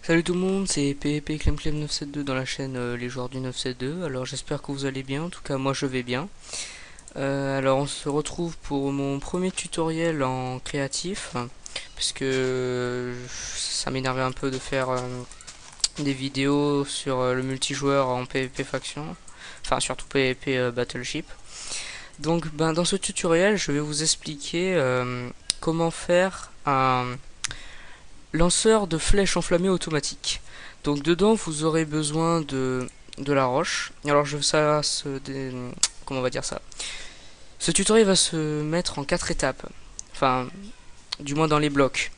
Salut tout le monde, c'est PvP Clem 972 dans la chaîne Les Joueurs du 972. Alors j'espère que vous allez bien, en tout cas moi je vais bien. Alors on se retrouve pour mon premier tutoriel en créatif, puisque ça m'énervait un peu de faire des vidéos sur le multijoueur en PvP faction, enfin surtout PvP Battleship. Donc dans ce tutoriel je vais vous expliquer comment faire un lanceur de flèches enflammées automatique. Donc dedans vous aurez besoin de la roche. Alors comment on va dire ça? Ce tutoriel va se mettre en 4 étapes. Enfin, du moins dans les blocs.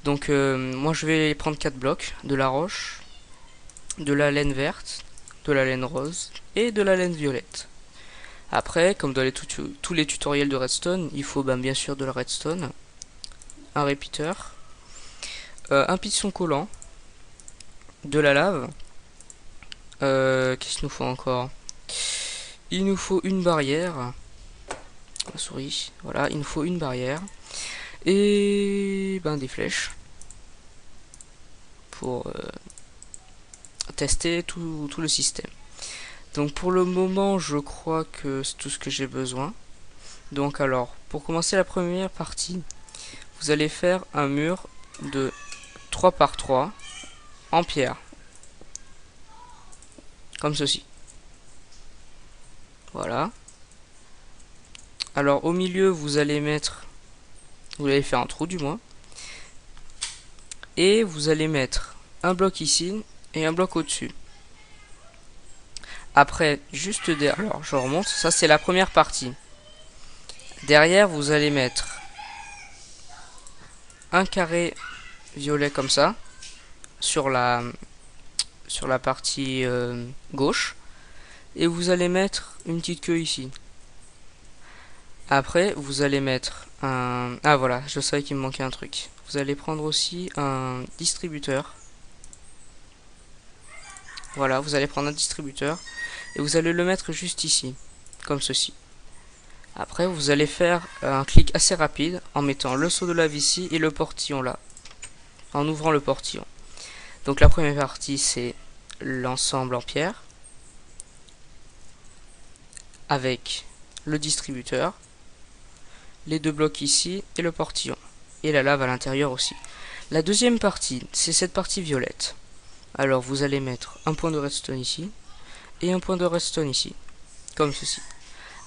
Donc moi je vais prendre 4 blocs. De la roche, de la laine verte, de la laine rose et de la laine violette. Après, comme dans tous les tutoriels de redstone, il faut bien sûr de la redstone, un repeater, un piston collant, de la lave. Qu'est-ce qu'il nous faut encore? Il nous faut une barrière. La souris, voilà, il nous faut une barrière. Et des flèches. Pour tester tout le système. Donc pour le moment, je crois que c'est tout ce que j'ai besoin. Donc alors, pour commencer la première partie, vous allez faire un mur de 3 par 3 en pierre. Comme ceci. Voilà. Alors au milieu, vous allez faire un trou du moins. Et vous allez mettre un bloc ici et un bloc au-dessus. Après, juste derrière, alors je remonte, ça c'est la première partie. Derrière, vous allez mettre un carré violet comme ça sur la partie gauche, et vous allez mettre une petite queue ici. Après, vous allez mettre un... Ah voilà, je savais qu'il me manquait un truc. Vous allez prendre aussi un distributeur. Voilà, vous allez prendre un distributeur et vous allez le mettre juste ici, comme ceci. Après, vous allez faire un clic assez rapide en mettant le seau de lave ici et le portillon là, en ouvrant le portillon. Donc la première partie, c'est l'ensemble en pierre, avec le distributeur, les deux blocs ici et le portillon, et la lave à l'intérieur aussi. La deuxième partie, c'est cette partie violette. Alors vous allez mettre un point de redstone ici, et un point de redstone ici, comme ceci.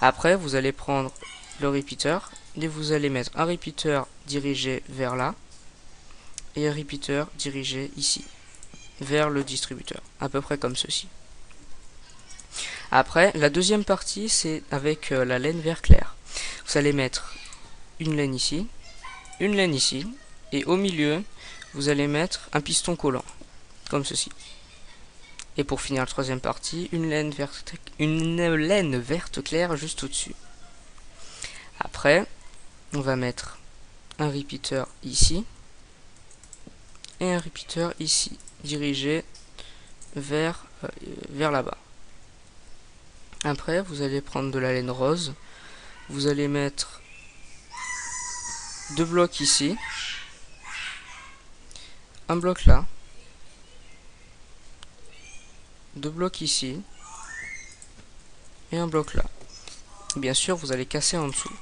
Après, vous allez prendre le repeater, et vous allez mettre un repeater dirigé vers là, et un repeater dirigé ici, vers le distributeur, à peu près comme ceci. Après, la deuxième partie, c'est avec la laine vert clair. Vous allez mettre une laine ici, et au milieu, vous allez mettre un piston collant, comme ceci. Et pour finir la troisième partie, une laine verte claire juste au-dessus. Après, on va mettre un repeater ici, et un repeater ici, dirigé vers là-bas. Après, vous allez prendre de la laine rose, vous allez mettre deux blocs ici, un bloc là, deux blocs ici, et un bloc là. Bien sûr, vous allez casser en dessous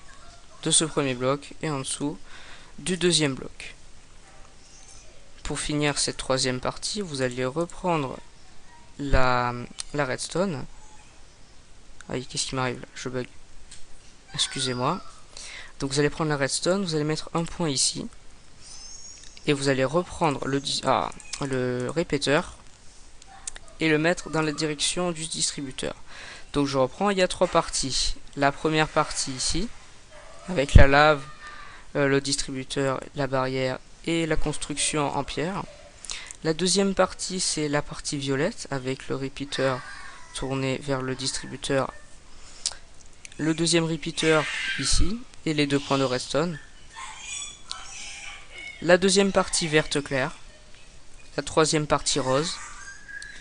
de ce premier bloc et en dessous du deuxième bloc. Pour finir cette troisième partie, vous allez reprendre la redstone. Aïe, qu'est-ce qui m'arrive là? Je bug. Excusez-moi. Donc vous allez prendre la redstone, vous allez mettre un point ici, et vous allez reprendre le répéteur et le mettre dans la direction du distributeur. Donc je reprends, il y a trois parties. La première partie ici, avec la lave, le distributeur, la barrière et la construction en pierre. La deuxième partie, c'est la partie violette, avec le repeater tourné vers le distributeur, le deuxième repeater ici, et les deux points de redstone. La deuxième partie verte claire, la troisième partie rose.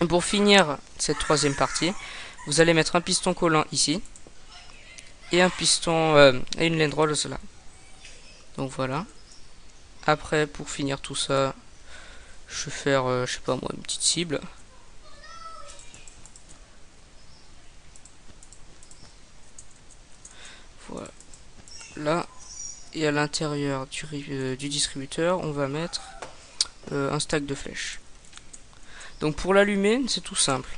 Et pour finir cette troisième partie, vous allez mettre un piston collant ici, et un piston et une laine rose là. Donc voilà. Après, pour finir tout ça, Je vais faire, je sais pas moi, une petite cible. Voilà. Là, et à l'intérieur du distributeur, on va mettre un stack de flèches. Donc pour l'allumer, c'est tout simple.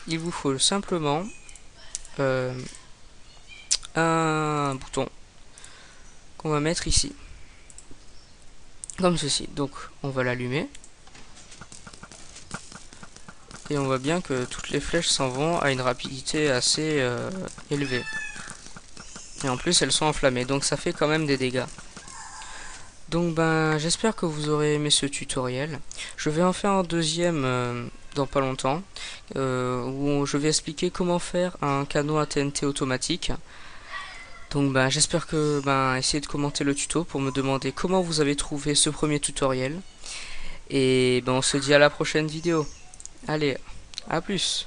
Il vous faut simplement un bouton qu'on va mettre ici. Comme ceci. Donc on va l'allumer. Et on voit bien que toutes les flèches s'en vont à une rapidité assez élevée. Et en plus elles sont enflammées. Donc ça fait quand même des dégâts. Donc ben j'espère que vous aurez aimé ce tutoriel. Je vais en faire un deuxième dans pas longtemps. Où je vais expliquer comment faire un canot à TNT automatique. Donc ben j'espère que essayez de commenter le tuto pour me demander comment vous avez trouvé ce premier tutoriel. Et ben on se dit à la prochaine vidéo. Allez, à plus.